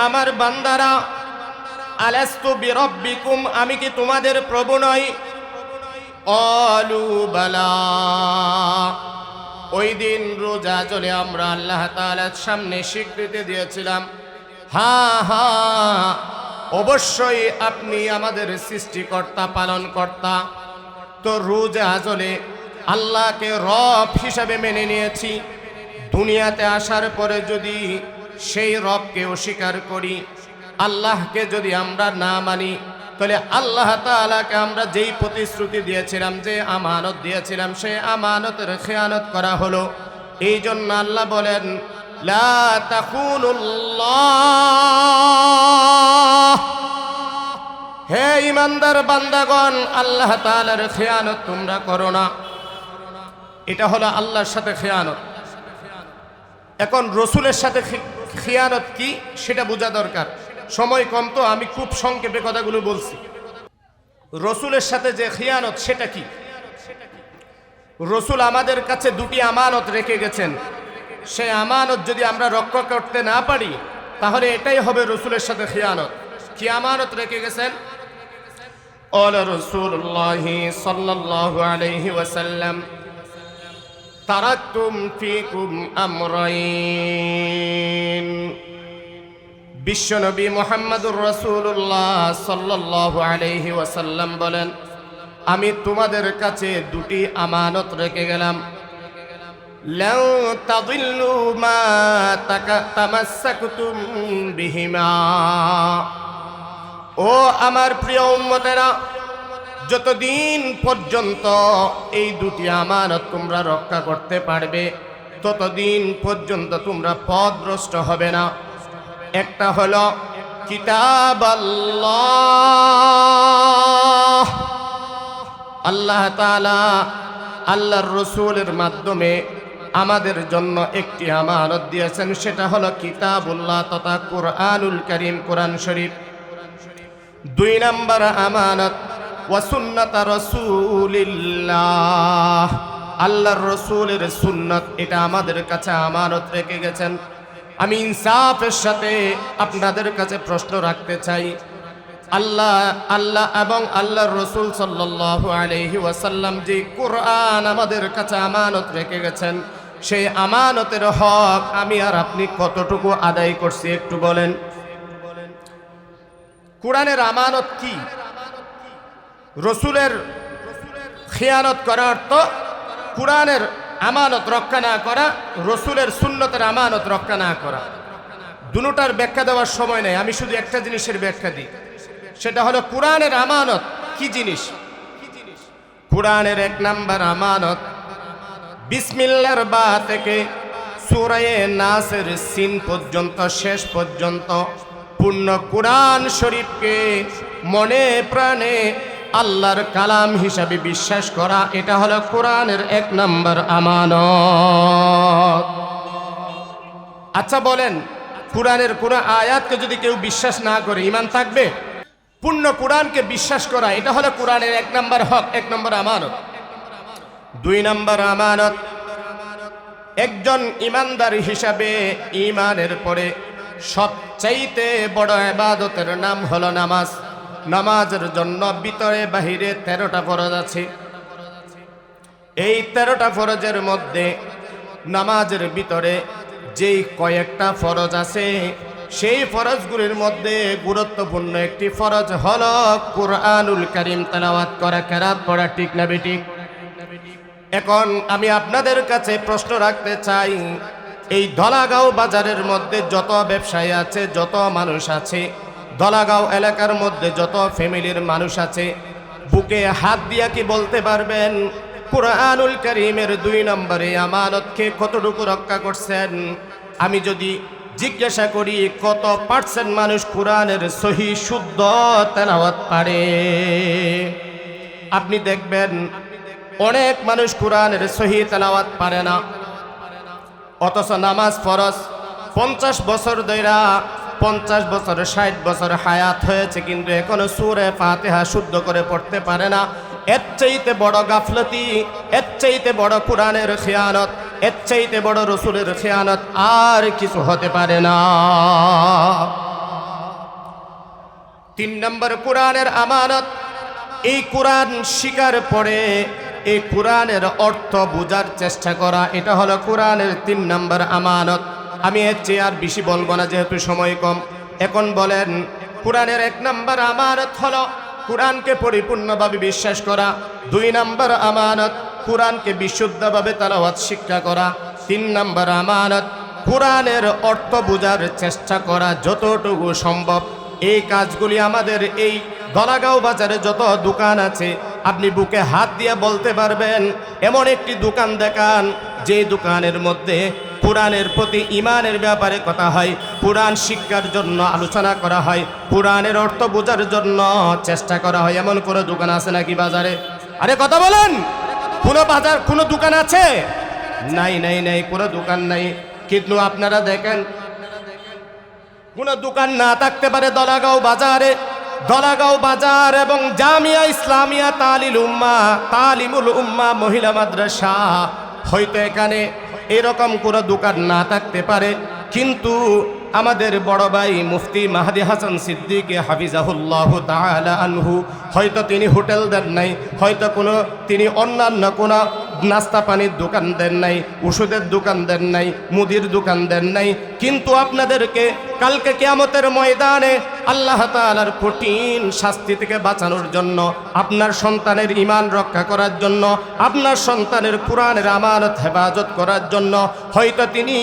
আমার বান্দারা, আলাস্তু বিরব্বিকুম, আমি কি তোমাদের প্রভু নই? ক্বালু বালা। ওই দিন রোজা চলে আমরা আল্লাহ তাআলার সামনে স্বীকৃতি দিয়েছিলাম, হ্যাঁ হ্যাঁ অবশ্যই আপনি আমাদের সৃষ্টিকর্তা, পালনকর্তা। তো রোজা চলে আল্লাহকে রব হিসাবে মেনে নিয়েছি। দুনিয়াতে আসার পরে যদি সেই রবকে অস্বীকার করি, আল্লাহকে যদি আমরা না মানি, তাহলে আল্লাহ তাআলাকে আমরা যেই প্রতিশ্রুতি দিয়েছিলাম, যে আমানত দিয়েছিলাম, সেই আমানতের খেয়ানত করা হলো। এই জন্য আল্লাহ বলেন, লা তাখুনুল্লাহ, হে ইমানদার বান্দাগণ, আল্লাহ তাআলার খেয়ানত তোমরা করো না। এটা হলো আল্লাহর সাথে খেয়ানত। এখন রসুলের সাথে খেয়ানত কি সেটা বোঝা দরকার। সময় কম, তো আমি খুব সংক্ষেপে কথাগুলো বলছি। রসুলের সাথে যে খেয়ানত সেটা কি? রসুল আমাদের কাছে দুটি আমানত রেখে গেছেন। সেই আমানত যদি আমরা রক্ষা করতে না পারি, তাহলে এটাই হবে রসুলের সাথে খেয়ানত। কি আমানত রেখে গেছেন? ক্বালা রাসূলুল্লাহ সাল্লাল্লাহু আলাইহি ওয়াসাল্লাম, তারাকতুম ফীকুম আমরাইন। বিশ্বনবী মুহাম্মদুর রাসূলুল্লাহ সাল্লাল্লাহু আলাইহি ওয়াসাল্লাম বলেন, আমি তোমাদের কাছে দুটি আমানত রেখে গেলাম। লাউ তাদিল্লু মা তামাসসাকতুম বিহিমা। ও আমার প্রিয় উম্মতেরা, যতদিন পর্যন্ত এই দুটি আমানত তোমরা রক্ষা করতে পারবে, ততদিন পর্যন্ত তোমরা পথভ্রষ্ট হবে না। একটা হলো কিতাব আল্লাহ, আল্লাহ তাআলা আল্লাহর রসুলের মাধ্যমে আমাদের জন্য একটি আমানত দিয়েছেন, সেটা হলো কিতাবুল্লাহ তথা কুরআনুল কারীম, কোরআন শরীফ। দুই নম্বর আমানত ওয়া সুন্নাত রাসূলিল্লাহ, আল্লাহর রসুলের সুন্নাত, এটা আমাদের কাছে আমানত রেখে গেছেন। আমি ইনসাফের সাথে আপনাদের কাছে প্রশ্ন রাখতে চাই, আল্লাহ এবং আল্লাহর রসুল সাল্লাল্লাহু আলাইহি ওয়াসাল্লাম যে কোরআন আমাদের কাছে আমানত রেখে গেছেন, সেই আমানতের হক আমি আর আপনি কতটুকু আদায় করছি একটু বলেন। কোরআনের আমানত কি? রসুলের খেয়ানত করার অর্থ কোরআনের আমানত রক্ষা না করা, রসুলের সুন্নতের আমানত রক্ষা না করা। দুটোটার ব্যাখ্যা দেওয়ার সময় নেই, আমি শুধু একটা জিনিসের ব্যাখ্যা দিই, সেটা হলো কোরআনের আমানত কি জিনিস। কোরআনের এক নাম্বার আমানত বিসমিল্লাহর বা থেকে সূরা নাসের সিন পর্যন্ত, শেষ পর্যন্ত পূর্ণ কোরআন শরীফকে মনে প্রাণে আল্লাহর কালাম হিসাবে বিশ্বাস করা, এটা হলো কোরআনের এক নাম্বার আমানত। আচ্ছা বলেন, কোরআনের কোন আয়াতকে যদি কেউ বিশ্বাস না করে ঈমান থাকবে? পূর্ণ কোরআনকে বিশ্বাস করা, এটা হলো কোরআনের এক নাম্বার হক, এক নাম্বার আমানত। দুই নাম্বার আমানত, একজন ঈমানদার হিসাবে ঈমানের পরে সবচাইতে বড় ইবাদতের নাম হলো নামাজ। নামাজের জন্য ভিতরে বাহিরে 13টা ফরজ আছে। এই 13টা ফরজের মধ্যে নামাজের ভিতরে যেই কয়েকটা ফরজ আছে, সেই ফরজগুলির মধ্যে গুরুত্বপূর্ণ একটি ফরজ হলো কুরআনুল কারীম তেলাওয়াত করা, কেরাত পড়া, ঠিক না বেঠিক? এখন আমি আপনাদের কাছে প্রশ্ন রাখতে চাই, এই ধলাগাঁও বাজারের মধ্যে যত ব্যবসায়ী আছে, যত মানুষ আছে, ধলাগাঁও এলাকার মধ্যে যত ফ্যামিলির মানুষ আছে, বুকে হাত দিয়া কি বলতে পারবেন কুরআনুল কারীমের 2 নম্বরে আমানতকে কতটুকু রক্ষা করছেন? আমি যদি জিজ্ঞাসা করি কত পার্সেন্ট মানুষ কোরআনের সহি শুদ্ধ তেলাওয়াত পারে, আপনি দেখবেন অনেক মানুষ কোরআনের সহি তেলাওয়াত পারে না। অথচ নামাজ ফরজ, 50 বছর ধইরা 50 বছর 60 বছর হায়াত হয়েছে, কিন্তু এখনো সূরা ফাতিহা শুদ্ধ করে পড়তে পারে না। এর চাইতে বড় গাফলতি, এর চাইতে বড় কোরআনের খেয়ানত, এর চাইতে বড় রসুলের খেয়ানত আর কিছু হতে পারে না। তিন নম্বর কোরআনের আমানত। এই কোরআন শিকার পরে এই কোরআনের অর্থ বোঝার চেষ্টা করা, এটা হলো কোরআনের 3 নম্বর আমানত। আমি এর চেয়ে আর বেশি বলবো না যেহেতু সময় কম। এখন বলেন, কোরআনের 1 নম্বর আমানত হলো কোরআনকে পরিপূর্ণভাবে বিশ্বাস করা। 2 নম্বর আমানত কোরআনকে বিশুদ্ধভাবে তেলাওয়াত শিক্ষা করা। 3 নম্বর আমানত কোরআনের অর্থ বোঝার চেষ্টা করা যতটুকু সম্ভব। এই কাজগুলি আমাদের এই দলাগাঁও বাজারে যত দোকান আছে, আপনি বুকে হাত দিয়ে বলতে পারবেন এমন একটি দোকান দেখান যে দোকানের মধ্যে কোরআনের প্রতি ঈমানের ব্যাপারে কথা হয়, কোরআন শিক্ষার জন্য আলোচনা করা হয়, কোরআনের অর্থ বোঝার জন্য চেষ্টা করা হয়। এমন কোনো দোকান আছে নাকি বাজারে? আরে কথা বলেন, কোনো বাজার কোনো দোকান আছে? নাই নাই নাই, কোনো দোকান নাই। কিন্তু আপনারা দেখেন, কোনো দোকান না থাকতে পারে দলাগাঁও বাজারে। দলাগাঁও বাজার এবং জামিয়া ইসলামিয়া তালিমুল উম্মা মহিলা মাদ্রাসা, হয়তো এখানে এরকম কোনো দোকান না থাকতে পারে, কিন্তু আমাদের বড় ভাই মুফতি মাহদি হাসান সিদ্দিকী হাফিজাহুল্লাহ তাআলা আনহু, হয়তো তিনি হোটেল দেন নাই, হয়তো তিনি অন্যান্য কোনো নাস্তা পানির দোকান দেন নাই, ওষুধের দোকান দেন নাই, মুদির দোকান দেন নাই, কিন্তু আপনাদেরকে কালকে কিয়ামতের ময়দানে আল্লাহ তাআলার কঠিন শাস্তি থেকে বাঁচানোর জন্য, আপনার সন্তানের ঈমান রক্ষা করার জন্য, আপনার সন্তানের কোরআনের আমানত হেফাজত করার জন্য হয়তো তিনি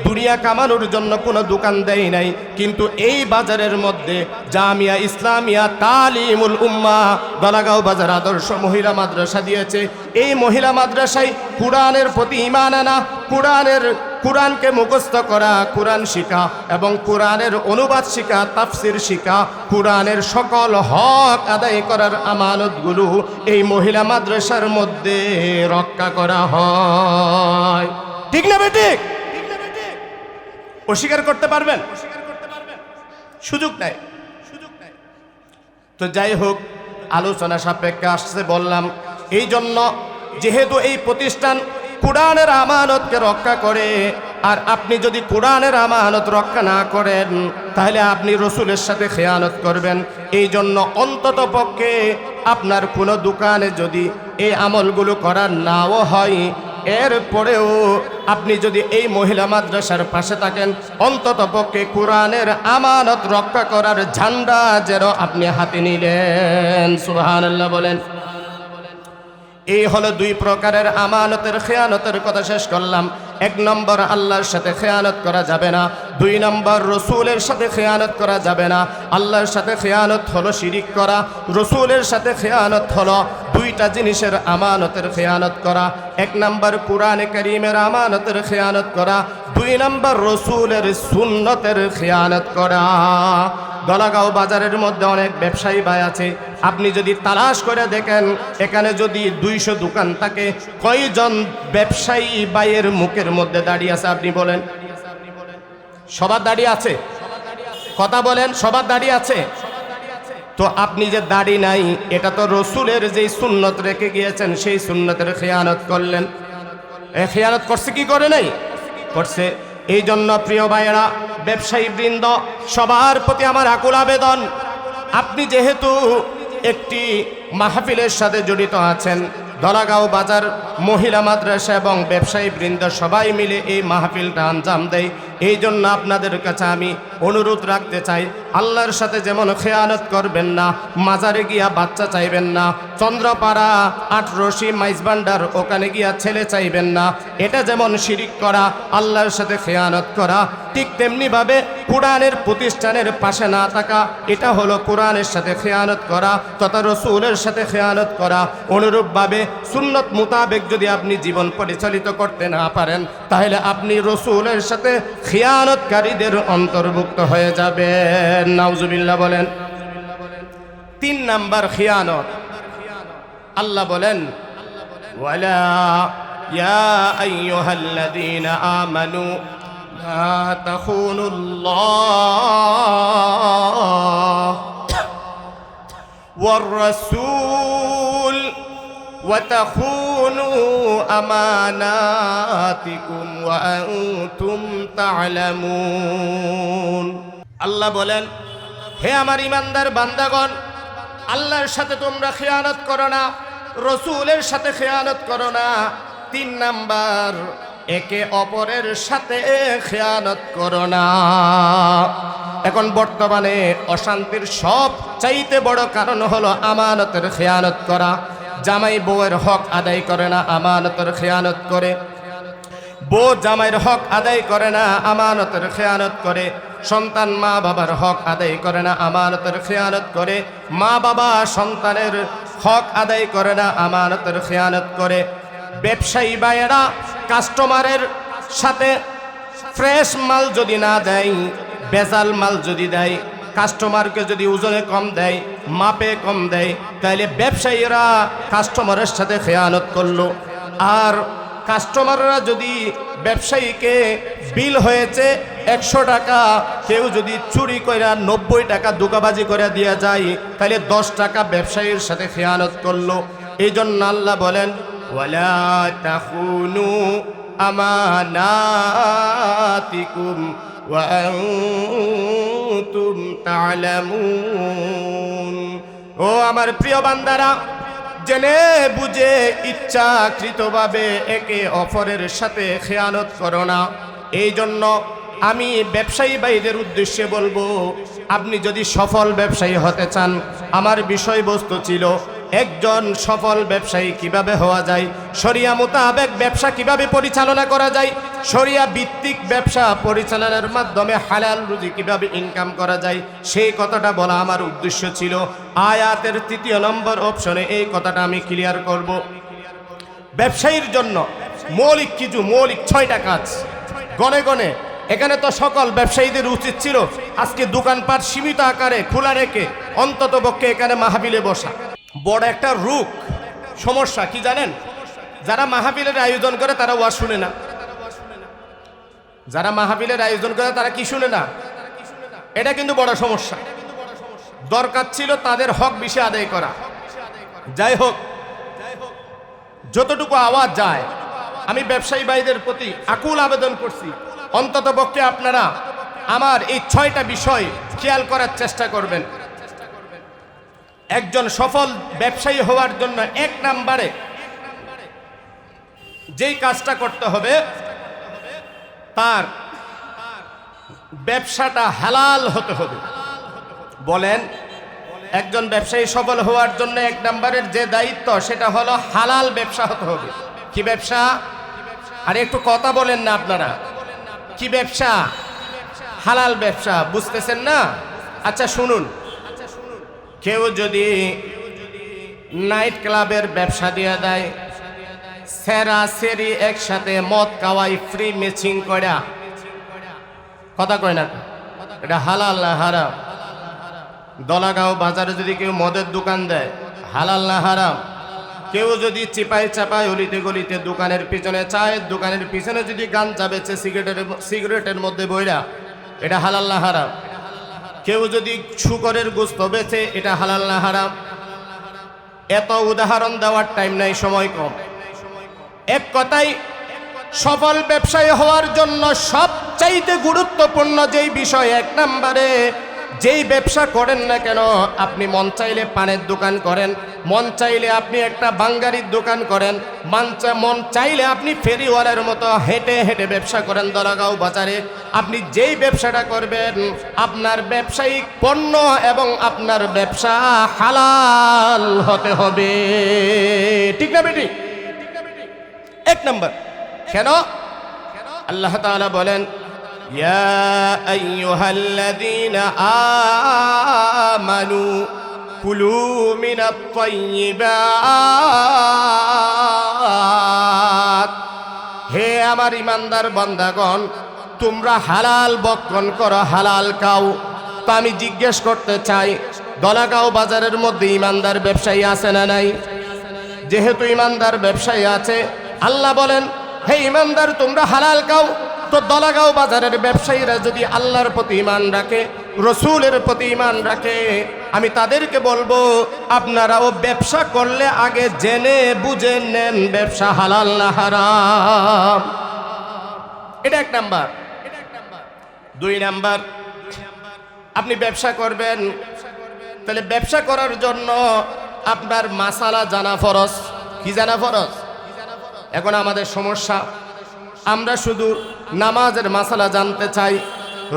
দুনিয়া কামানোর জন্য কোনো দোকান দেয় নাই, কিন্তু এই বাজারের মধ্যে জামিয়া ইসলামিয়া তালিমুল উম্মা দলাগাঁও বাজার আদর্শ মহিলা মাদ্রাসা দিয়েছে। এই মহিলা মাদ্রাসায় কোরআনের প্রতি ঈমান আনা, কোরআনকে মুখস্থ করা, কোরআন শিখা এবং কোরআনের অনুবাদ শিখা, তাফসির শিখা, কোরআনের সকল হক আদায় করার আমানতগুলো এই মহিলা মাদ্রাসার মধ্যে রক্ষা করা হয়। ঠিক না বেঠিক? অস্বীকার করতে পারবেন? সুযোগ নাই। তো যাই হোক, আলোচনা সাপেক্ষে আসছে বললাম। এই জন্য যেহেতু এই প্রতিষ্ঠান কোরআনের আমানতকে রক্ষা করে, আর আপনি যদি কোরআনের আমানত রক্ষা না করেন তাহলে আপনি রসুলের সাথে খেয়ানত করবেন। এই জন্য অন্তত পক্ষে আপনার কোনো দোকানে যদি এই আমলগুলো করার নাও হয়, এরপরেও আপনি যদি এই মহিলা মাদ্রাসার পাশে থাকেন, অন্তত পক্ষে কোরআনের আমানত রক্ষা করার ঝান্ডা যেন আপনি হাতে নিলেন। সুবহানাল্লাহ বলেন। এই হলো 2 প্রকারের আমানতের খেয়ানতের কথা শেষ করলাম। 1 নম্বর আল্লাহর সাথে খেয়ানত করা যাবে না। 2 নম্বর রসুলের সাথে খেয়ানত করা যাবে না। আল্লাহর সাথে খেয়ানত হলো শিরিক করা, রসুলের সাথে খেয়ানত হলো 2টা জিনিসের আমানতের খেয়ানত করা। 1 নম্বর কোরআনে কারীমের আমানতের খেয়ানত করা, 2 নম্বর রসুলের সুন্নতের খেয়ানত করা। দলাগাঁও বাজারের মধ্যে অনেক ব্যবসায়ী ভাই আছে, আপনি যদি তালাশ করে দেখেন এখানে যদি 200 দোকান থাকে, কয়জন ব্যবসায়ী ভাইয়ের মুখের মধ্যে দাঁড়িয়ে আছে আপনি বলেন? সবার দাঁড়িয়ে আছে? কথা বলেন, সবার দাঁড়িয়ে আছে? তো আপনি যে দাড়ি নাই, এটা তো রসুলের যেই সুন্নত রেখে গিয়েছেন সেই সুন্নতের খেয়ানত করলেন। খেয়ানত করছে কি করে নাই? করছে। এই জন্য প্রিয় ভাইয়েরা, ব্যবসায়ী বৃন্দ, সবার প্রতি আমার আকুল আবেদন, আপনি যেহেতু একটি মাহফিলের সাথে জড়িত আছেন, দলাগাঁও বাজার মহিলা মাদ্রাসা এবং ব্যবসায়ী বৃন্দ সবাই মিলে এই মাহফিলটা আঞ্জাম দেয়। এই জন্য আপনাদের কাছে আমি অনুরোধ রাখতে চাই, আল্লাহর সাথে যেমন খেয়ানত করবেন না, মাজারে গিয়া বাচ্চা চাইবেন না, চন্দ্রপাড়া 8 রশি মাইজবান্ডার ওখানে গিয়া ছেলে চাইবেন না, এটা যেমন শিরিক করা, আল্লাহর সাথে খেয়ানত করা, ঠিক তেমনিভাবে কোরআনের প্রতিষ্ঠানের পাশে না থাকা, এটা হলো কোরআনের সাথে খেয়ানত করা তথা রসুলের সাথে খেয়ানত করা। অনুরূপভাবে সুন্নত মোতাবেক যদি আপনি জীবন পরিচালিত করতে না পারেন, তাহলে আপনি রসুলের সাথে খিয়ানতকারীদের অন্তর্ভুক্ত হয়ে যাবেন। নাউজুবিল্লাহ বলেন। 3 নাম্বার খিয়ানত। আল্লাহ বলেন, ওয়ালা ইয়া আইয়ুহাল্লাযীনা আমানু লা তাখুনুল্লাহ ওয়ার রাসূল وتخونوا أماناتكم وأنتم تعلمون। আল্লাহ বলেন, হে আমার ইমানদার বান্দাগণ, আল্লাহর সাথে তোমরা খেয়ানত করো না, রসুলের সাথে খেয়ানত করো না। 3 নাম্বার, একে অপরের সাথে খেয়ানত করো না। এখন বর্তমানে অশান্তির সব চাইতে বড় কারণ হলো আমানতের খেয়ানত করা। জামাই বউয়ের হক আদায় করে না, আমানতের খেয়ানত করে। বউ জামাইয়ের হক আদায় করে না, আমানতের খেয়ানত করে। সন্তান মা বাবার হক আদায় করে না, আমানতের খেয়ানত করে। মা বাবা সন্তানের হক আদায় করে না, আমানতের খেয়ানত করে। ব্যবসায়ী ভাইয়েরা কাস্টমারের সাথে ফ্রেশ মাল যদি না দেয়, বেজাল মাল যদি দেয়, কাস্টমারকে যদি ওজনে কম দেয়, মাপে কম দেয়, তাহলে ব্যবসায়ীরা কাস্টমারের সাথে খেয়ানত করলো। আর কাস্টমাররা যদি ব্যবসায়ীকে বিল হয়েছে 100 টাকা, কেউ যদি চুরি করে 90 টাকা ধোঁকাবাজি করে দিয়ে যায়, তাহলে 10 টাকা ব্যবসায়ীর সাথে খেয়ানত করলো। এই জন্য আল্লাহ বলেন, ওয়ালা তাখুনু আমানাতিকুম ওয়া আনতুম তা'লামুন। ও আমার প্রিয় বান্দারা, জেনে বুঝে ইচ্ছাকৃতভাবে একে অপরের সাথে খেয়ানত করো না। এই জন্য আমি ব্যবসায়ী ভাইদের উদ্দেশ্যে বলবো, আপনি যদি সফল ব্যবসায়ী হতে চান, আমার বিষয়বস্তু ছিল একজন সফল ব্যবসায়ী কিভাবে হওয়া যায়, শরিয়া মোতাবেক ব্যবসা কিভাবে পরিচালনা করা যায়, শরিয়া ভিত্তিক ব্যবসা পরিচালনার মাধ্যমে হালাল রুজি কিভাবে ইনকাম করা যায়, সেই কথাটা বলা আমার উদ্দেশ্য ছিল। আয়াতের 3 নম্বর অপশনে এই কথাটা আমি ক্লিয়ার করব। ব্যবসায়ীর জন্য মৌলিক 6টা কাজ গনে গনে। এখানে তো সকল ব্যবসায়ীদের উচিত ছিল আজকে দোকানপাট সীমিত আকারে খোলা রেখে অন্তত পক্ষে এখানে মাহফিলে বসা। বড় একটা রূপ সমস্যা কি জানেন? যারা মাহফিলের আয়োজন করে তারা ওয়াজ শুনে না। যারা মাহফিলের আয়োজন করে তারা কি শুনে না? এটা কিন্তু বড় সমস্যা। দরকার ছিল তাদের হক বেশি আদায় করা। যাই হোক, যতটুকু আওয়াজ যায়, আমি ব্যবসায়ী ভাইদের প্রতি আকুল আবেদন করছি, অন্তত পক্ষে আপনারা আমার এই 6টা বিষয় খেয়াল করার চেষ্টা করবেন। একজন সফল ব্যবসায়ী হওয়ার জন্য 1 নম্বরে যেই কাজটা করতে হবে, তার ব্যবসাটা হালাল হতে হবে। বলেন, একজন ব্যবসায়ী সফল হওয়ার জন্য 1 নম্বরের যে দায়িত্ব, সেটা হলো হালাল ব্যবসা হতে হবে। কি ব্যবসা? আরে একটু কথা বলেন না আপনারা। কি ব্যবসা? হালাল ব্যবসা। বুঝতেছেন না? আচ্ছা শুনুন, কেউ যদি নাইট ক্লাবের ব্যবসা দিয়ে দেয়, সেরা সেরি একসাথে মদ খাওয়াই ফ্রি ম্যাচিং করা, কথা কয় না, এটা হালাল না হারাম? দলাগাঁও বাজারে যদি কেউ মদের দোকান দেয়, হালাল না হারাম? কেউ যদি চিপাই চাপাই অলিতে গলিতে দোকানের পিছনে, চায়ের দোকানের পিছনে যদি গাঞ্জা বেচে সিগারেটের মধ্যে বইরা, এটা হালাল না হারাম? কেউ যদি শুকরের গোশত বেচে, এটা হালাল না হারাম? এত উদাহরণ দেওয়ার টাইম নাই, সময় কম। এক কথাই, সফল ব্যবসায়ী হওয়ার জন্য সবচাইতে গুরুত্বপূর্ণ যেই বিষয়, 1 নম্বরে যেই ব্যবসা করেন না কেন, আপনি মন চাইলে পানের দোকান করেন, মন চাইলে আপনি একটা বাঙ্গারির দোকান করেন, মন চাইলে আপনি ফেরিওয়ালার মতো হেঁটে হেঁটে ব্যবসা করেন দলাগাঁও বাজারে, আপনি যেই ব্যবসাটা করবেন, আপনার ব্যবসায়িক পণ্য এবং আপনার ব্যবসা হালাল হতে হবে। ঠিক না বেটি? 1 নম্বর। কেন? আল্লাহ তাআলা বলেন, ইয়া আইয়ুহাল্লাযীনা আমানু কুলু মিনাত তাইয়্যিবাত। হে আমার ইমানদার বান্দাগণ, তোমরা হালাল ভক্ষণ করো, হালাল খাও। তো আমি জিজ্ঞেস করতে চাই, দলাগাঁও বাজারের মধ্যে ইমানদার ব্যবসায়ী আছে না নাই? যেহেতু ইমানদার ব্যবসায়ী আছে, আল্লাহ বলেন, হে ইমানদার, তোমরা হালাল খাও। তো দলাগাঁও বাজারের ব্যবসায়ীরা যদি আল্লাহর প্রতি ঈমান রাখে, রসুলের প্রতি ঈমান রাখে, আমি তাদেরকে বলবো, আপনারাও ব্যবসা করলে আগে জেনে বুঝে নেন ব্যবসা হালাল না হারাম। এটা 1 নাম্বার। 2 নাম্বার, আপনি ব্যবসা করবেন, তাহলে ব্যবসা করার জন্য আপনার মাসালা জানা ফরজ। কি জানা ফরজ? এখন আমাদের সমস্যা, আমরা শুধু নামাজের মাসালা জানতে চাই,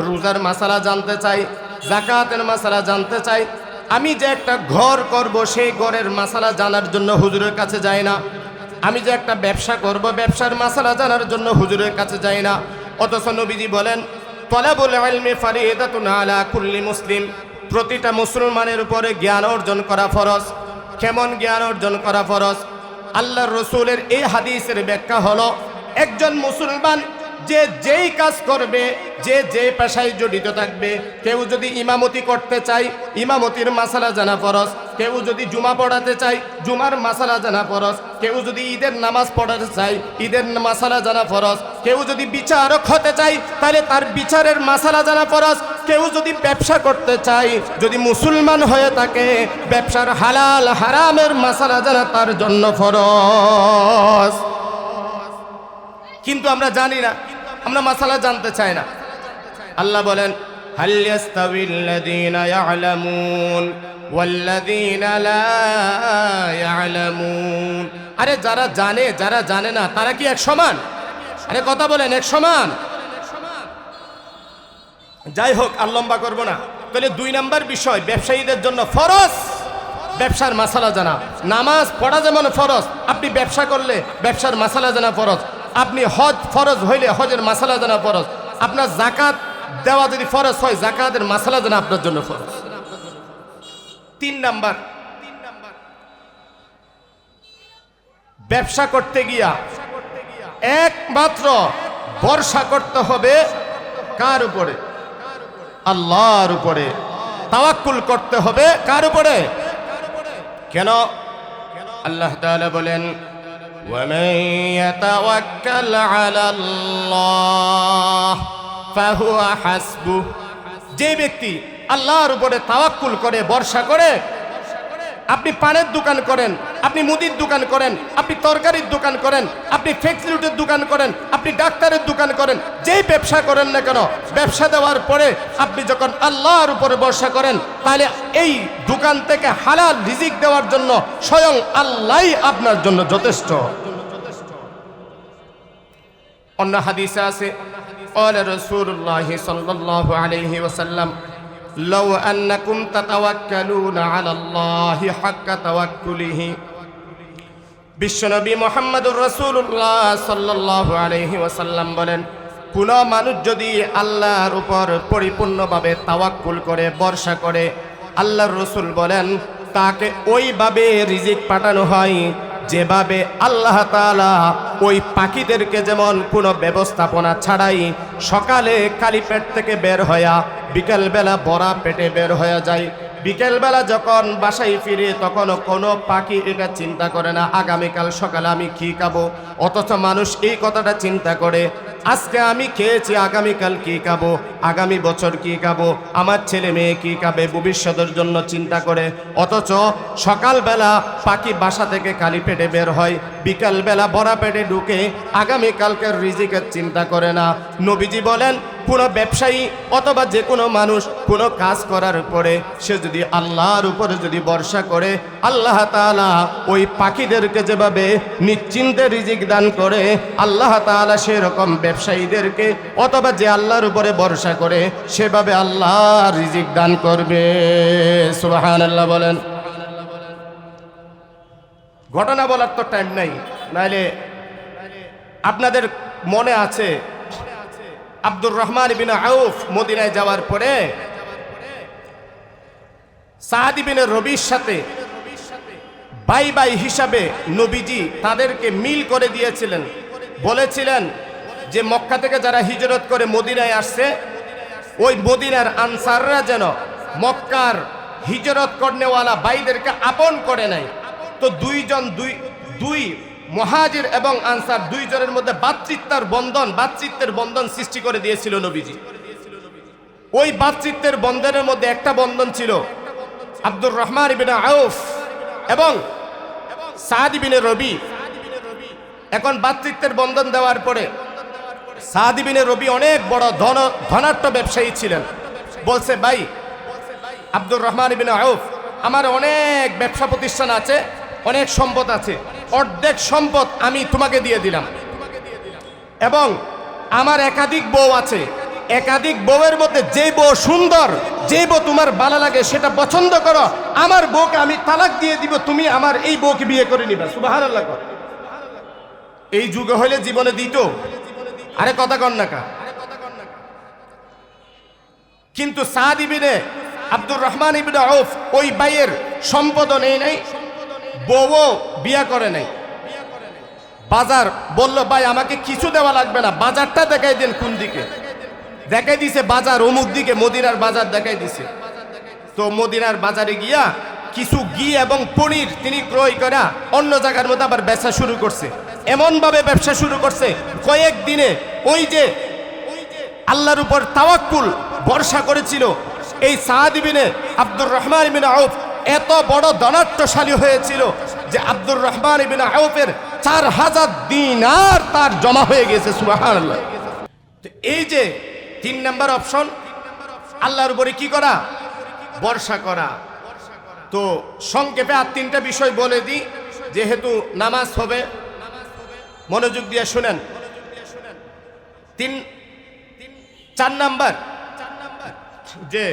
রোজার মাসালা জানতে চাই, যাকাতের মাসালা জানতে চাই। আমি যে একটা ঘর করব সেই ঘরের মাসালা জানার জন্য হুজুরের কাছে যাই না। আমি যে একটা ব্যবসা করব ব্যবসার মাসালা জানার জন্য হুজুরের কাছে যাই না। অথচ নবীজি বলেন, তলাবুল ইলমি ফারিদাতুন আলা কুল্লি মুসলিম, প্রতিটা মুসলমানের উপরে জ্ঞান অর্জন করা ফরজ। কেমন জ্ঞান অর্জন করা ফরজ? আল্লাহর রাসূলের এই হাদিসের ব্যাখ্যা হলো, একজন মুসলমান যে যেই কাজ করবে, যে যে পেশায় জড়িত থাকবে, কেউ যদি ইমামতি করতে চায় ইমামতির মাসালা জানা ফরজ, কেউ যদি জুমা পড়াতে চায় জুমার মাসালা জানা ফরজ, কেউ যদি ঈদের নামাজ পড়াতে চায় ঈদের মাসালা জানা ফরজ, কেউ যদি বিচারক হতে চায় তাহলে তার বিচারের মাসালা জানা ফরজ, কেউ যদি ব্যবসা করতে চায়, যদি মুসলমান হয়ে থাকে, ব্যবসার হালাল হারামের মাসালা জানা তার জন্য ফরজ। কিন্তু আমরা জানি না, আমরা মাসালা জানতে চাই না। আল্লাহ বলেন, হাল ইয়াস্তাবিল্লাযীনা ইয়ালামুন ওয়াল্লাযীনা লা ইয়ালামুন। আরে যারা জানে যারা জানে না তারা কি এক সমান? আরে কথা বলেন, এক সমান? যাই হোক, আর লম্বা করবো না। তাহলে 2 নম্বর বিষয়, ব্যবসায়ীদের জন্য ফরজ ব্যবসার মাসালা জানা। নামাজ পড়া যেমন ফরজ, আপনি ব্যবসা করলে ব্যবসার মাসালা জানা ফরজ। আপনি হজ ফরজ হইলে হজের মাসালা জানা ফরজ। আপনার যাকাত দেওয়া যদি ফরজ হয়, যাকাতের মাসালা জানা আপনার জন্য ফরজ। 3 নাম্বার, ব্যবসা করতে গিয়া একমাত্র ভরসা করতে হবে কার উপরে? আল্লাহর উপরে। তাওয়াক্কুল করতে হবে কার উপরে? কেন? আল্লাহ তাআলা বলেন, وَمَن يَتَوَكَّلْ عَلَى اللَّهِ فَهُوَ حَسْبُهُ। যে ব্যক্তি আল্লাহর উপরে তাওয়াক্কুল করে, ভরসা করে, আপনি পানের দোকান করেন, আপনি মুদির দোকান করেন, আপনি তরকারির দোকান করেন, আপনি ফ্যাক্টরির দোকান করেন, আপনি ডাক্তারের দোকান করেন, যেই ব্যবসা করেন না কেন, ব্যবসা দেওয়ার পরে আপনি যখন আল্লাহর উপরে ভরসা করেন, তাহলে এই দোকান থেকে হালাল রিজিক দেওয়ার জন্য স্বয়ং আল্লাহই আপনার জন্য যথেষ্ট। অন্য হাদিসে আছে, ক্বালা রাসূলুল্লাহি সাল্লাল্লাহু আলাইহি ওয়াসাল্লাম, লাউ আন্নাকুম তাতাওয়াক্কালুনা আলাল্লাহি হাক্কা তাওয়াক্কুলিহি। বিশ্বনবী মুহাম্মদুর রাসূলুল্লাহ সাল্লাল্লাহু আলাইহি ওয়াসাল্লাম বলেন, কোন মানুষ যদি আল্লাহর উপর পরিপূর্ণভাবে তাওয়াক্কুল করে, ভরসা করে, আল্লাহর রাসূল বলেন তাকে ওইভাবে রিজিক পাঠানো হয় যেভাবে আল্লাহ তাআলা ওই পাখিদেরকে যেমন কোনো ব্যবস্থাপনা ছাড়াই সকালে খালি পেট থেকে বের হইয়া বিকেলবেলা ভরা পেটে বের হয়ে যায়। বিকেলবেলা যখন বাসায় ফিরে তখনও কোনো পাখি এটা চিন্তা করে না আগামীকাল সকালে আমি কী খাবো। অথচ মানুষ এই কথাটা চিন্তা করে, আজকে আমি খেয়েছি, আগামীকাল কী খাবো, আগামী বছর কী খাবো, আমার ছেলে মেয়ে কী খাবে, ভবিষ্যতের জন্য চিন্তা করে। অথচ সকালবেলা পাখি বাসা থেকে খালি পেটে বের হয়, বিকালবেলা ভরা পেটে ঢুকে আগামীকালকের রিজিকের চিন্তা করে না। নবীজি বলেন, কোনো ব্যবসায়ী অথবা যে কোনো মানুষ কোনো কাজ করার পরে সে যদি আল্লাহর উপরে যদি ভরসা করে, আল্লাহ তাআলা ওই পাখিদেরকে যেভাবে নিশ্চিন্তে রিজিক দান করে, আল্লাহ তাআলা সেরকম ব্যবসায়ীদেরকে অথবা যে আল্লাহর উপরে ভরসা করে সেভাবে আল্লাহ রিজিক দান করবে। সুবহানাল্লাহ বলেন। ঘটনা বলার তো টাইম নাই, নাইলে আপনাদের মনে আছে আব্দুর রহমান ইবনে আউফ মদিনায় যাওয়ার পরে সাদ ইবনে রবির সাথে ভাই ভাই হিসাবে নবীজি তাদেরকে মিল করে দিয়েছিলেন। বলেছিলেন যে মক্কা থেকে যারা হিজরত করে মদিনায় আসছে, ওই মদিনার আনসাররা যেন মক্কার হিজরত করনেওয়ালা ভাইদেরকে আপন করে নেয়। তো দুই মুহাজির এবং আনসার দুইজনের মধ্যে ভ্রাতৃত্বের বন্ধন সৃষ্টি করে দিয়েছিল নবীজি। ওই ভ্রাতৃত্বের বন্ধনের মধ্যে একটা বন্ধন ছিল আব্দুর রহমান ইবনে আউফ এবং সাদ ইবনে রবি। এখন ভ্রাতৃত্বের বন্ধন দেওয়ার পরে সাদ ইবনে রবি অনেক বড় ধনাঢ্য ব্যবসায়ী ছিলেন। বলছে, ভাই আব্দুর রহমান ইবনে আউফ, আমার অনেক ব্যবসা প্রতিষ্ঠান আছে, অনেক সম্পদ আছে, অর্ধেক সম্পদ আমি তোমাকে দিয়ে দিলাম, এবং আমার একাধিক বউ আছে, একাধিক বউয়ের মধ্যে যে বউ সুন্দর, যে বউ তোমার ভালো লাগে সেটা পছন্দ করো, আমার বউকে আমি তালাক দিয়ে দিব, তুমি আমার এই বউকে বিয়ে করে নিবা। সুবহানাল্লাহ। এই যুগে হইলে জীবনে দিত, আরে কথা কন না কা। কিন্তু সাদ ইবনে আব্দুর রহমান ইবনে আউফ ওই ভাইয়ের সম্পদ নেই নাই, বউ বিয়া করে নাই। বাজার বলল, ভাই আমাকে কিছু দেওয়া লাগবে না, বাজারটা দেখাই দেন কোন দিকে। দেখাই দিছে বাজার অমুক দিকে, মদিনার বাজার দেখাই দিছে। তো মদিনার বাজারে গিয়া কিছু ঘি এবং পনির তিনি ক্রয় করা অন্য জায়গার মধ্যে আবার ব্যবসা শুরু করছে। এমন ভাবে ব্যবসা শুরু করছে, কয়েক দিনে ওই যে আল্লাহর উপর তাওয়াক্কুল ভরসা করেছিল এই সাদ ইবনে আব্দুর রহমান ইবনে আউফ, এত বড় ধনাঢ্যশালী হয়েছিল যে আব্দুর রহমান ইবনে আউফের 4000 দিনার তার জমা হয়ে গেছে। সুবহানাল্লাহ। তো এই যে 3 নাম্বার অপশন, আল্লাহর উপরে কি করা? ভরসা করা। তো সংক্ষেপে আর 3টা বিষয় বলে দিই, যেহেতু নামাজ হবে, মনোযোগ দিয়ে শুনেন। 4 নাম্বার, যে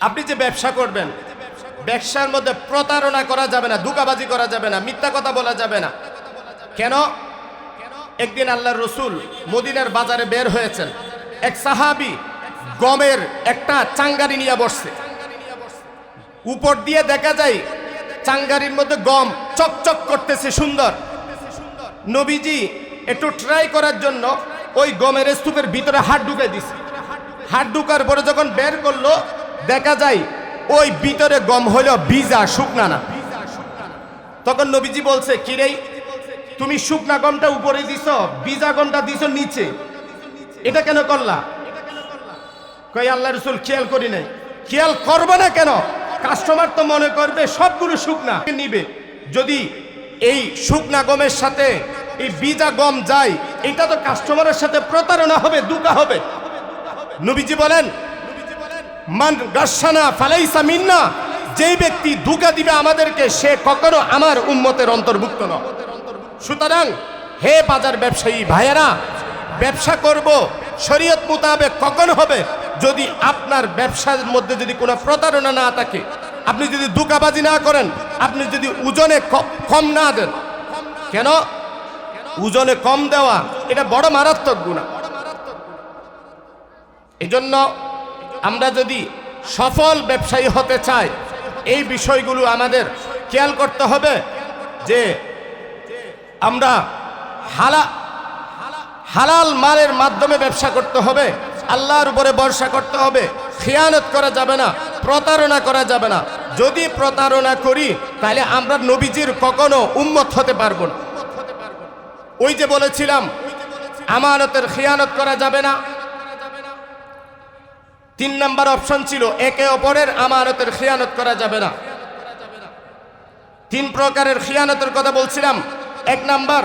আপনি যে ব্যবসা করবেন, ব্যবসার মধ্যে প্রতারণা করা যাবে না, ধোঁকাবাজি করা যাবে না, মিথ্যা কথা বলা যাবে না। কেন? একদিন আল্লাহর রসুল মদিনার বাজারে বের হয়েছেন, এক সাহাবী গমের একটা চাঙ্গারি নিয়ে বসছে। উপর দিয়ে দেখা যায় চাঙ্গারির মধ্যে গম চকচক করতেছে, সুন্দর। নবীজি একটু ট্রাই করার জন্য ওই গমের স্তূপের ভিতরে হাত ঢুকাই দিছে। হাত ঢুকার পরে যখন বের করলো, দেখা যায় ওই ভিতরে গম হলো ভিজা, শুকনা না। তখন নবীজি বলছে, কিরে তুমি শুকনা গমটা উপরে দিছ, ভিজা গমটা দিছ নিচে, এটা কেন করলা? কই আল্লাহ রাসূল খেয়াল করি নাই। খেয়াল করবে না কেন? কাস্টমার তো মনে করবে সবগুলো শুকনা নিবে। যদি এই শুকনা গমের সাথে এই ভিজা গম যায়, এটা তো কাস্টমারের সাথে প্রতারণা হবে, ধোঁকা হবে। নবীজি বলেন, মান গাশানা ফালাইসা মিন্না, যেই ব্যক্তি ধোঁকা দিবে আমাদেরকে, সে কখনো আমার উম্মতের অন্তর্ভুক্ত নয়। সুতরাং হে বাজার ব্যবসায়ী ভাইয়েরা, ব্যবসা করব শরীয়ত মোতাবেক কখন হবে? যদি আপনার ব্যবসার মধ্যে যদি কোনো প্রতারণা না থাকে, আপনি যদি ধোঁকাবাজি না করেন, আপনি যদি ওজনে কম না দেন। কেন? ওজনে কম দেওয়া এটা বড় মারাত্মক গুনাহ। এজন্য আমরা যদি সফল ব্যবসায়ী হতে চাই, এই বিষয়গুলো আমাদের খেয়াল করতে হবে, যে আমরা হালাল মালের মাধ্যমে ব্যবসা করতে হবে, আল্লাহর উপরে ভরসা করতে হবে, খেয়ানত করা যাবে না, প্রতারণা করা যাবে না। যদি প্রতারণা করি তাহলে আমরা নবীজির কখনো উম্মত হতে পারবো না। ওই যে বলেছিলাম, আমানতের খেয়ানত করা যাবে না। 3 নাম্বার অপশন ছিল, একে অপরের আমানতের খেয়ানত করা যাবে না। 3 প্রকারের খেয়ানতের কথা বলছিলাম। 1 নাম্বার,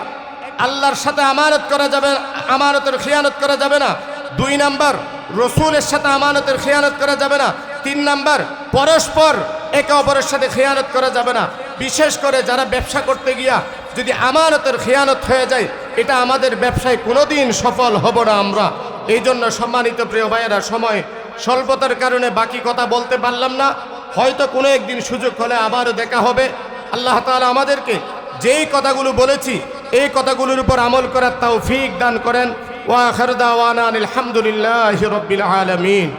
আল্লাহর সাথে আমানত করা যাবে, আমানতের খেয়ানত করা যাবে না। 2 নাম্বার, রসুলের সাথে আমানতের খেয়ানত করা যাবে না। 3 নাম্বার, পরস্পর একে অপরের সাথে খেয়ানত করা যাবে না। বিশেষ করে যারা ব্যবসা করতে গিয়া যদি আমানতের খেয়ানত হয়ে যায়, এটা আমাদের ব্যবসায় কোনোদিন সফল হব না আমরা। এই জন্য সম্মানিত প্রিয় ভাইয়েরা, সময় স্বল্পতার কারণে বাকি কথা বলতে পারলাম না। হয়তো কোনো একদিন সুযোগ হলে আবারও দেখা হবে। আল্লাহ তাআলা আমাদেরকে যেই কথাগুলো বলেছি, এই কথাগুলোর উপর আমল করার তৌফিক দান করেন। ওয়া আখিরু দাওয়ানা আলহামদুলিল্লাহি রাব্বিল আলামিন।